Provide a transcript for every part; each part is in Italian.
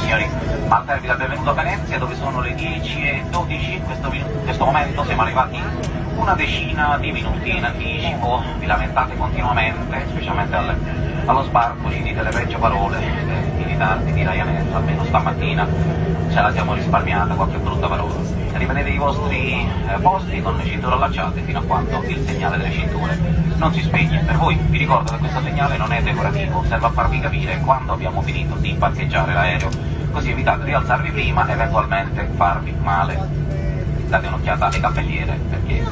signori, Malta vi dà il benvenuto a Venezia, dove sono le 10:12, in questo momento siamo arrivati una decina di minuti in anticipo, vi lamentate continuamente, specialmente allo sbarco, ci dite le peggio parole, i ritardi di Ryanair, almeno stamattina ce la siamo risparmiata qualche brutta parola. Rimanete ai vostri posti con le cinture allacciate fino a quando il segnale delle cinture non si spegne. Per voi vi ricordo che questo segnale non è decorativo, serve a farvi capire quando abbiamo finito di parcheggiare l'aereo, così evitate di alzarvi prima e eventualmente farvi male. Date un'occhiata alle cappelliere, perché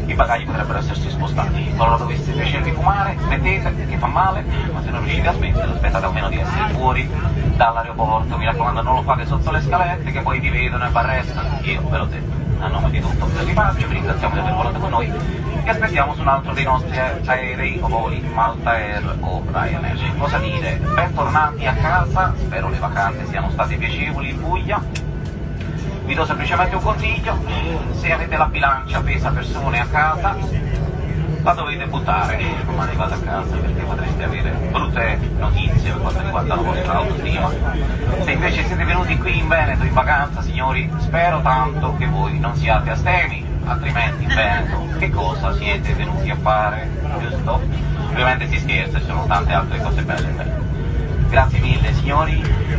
i bagagli potrebbero essersi spostati. Qualora dovesse piacervi fumare, smettete, perché fa male, ma se non riuscite a smettere, aspettate almeno di essere fuori dall'aeroporto. Mi raccomando, non lo fate sotto le scalette, che poi vi vedono e vi arrestano. Io ve l'ho detto. A nome di tutto l'equipaggio vi ringraziamo di aver volato con noi e aspettiamo su un altro dei nostri aerei o voli, Malta Air o Ryanair. Cosa dire? Bentornati a casa, spero le vacanze siano state piacevoli in Puglia. Vi do semplicemente un consiglio: se avete la bilancia pesa persone a casa, la dovete buttare, non arrivate a casa, perché potreste avere brutte notizie per quanto riguarda la vostra autostima. Se invece siete venuti qui in Veneto in vacanza, signori, spero tanto che voi non siate astemi, altrimenti in Veneto che cosa siete venuti a fare, giusto? Ovviamente si scherza, ci sono tante altre cose belle. Grazie mille signori.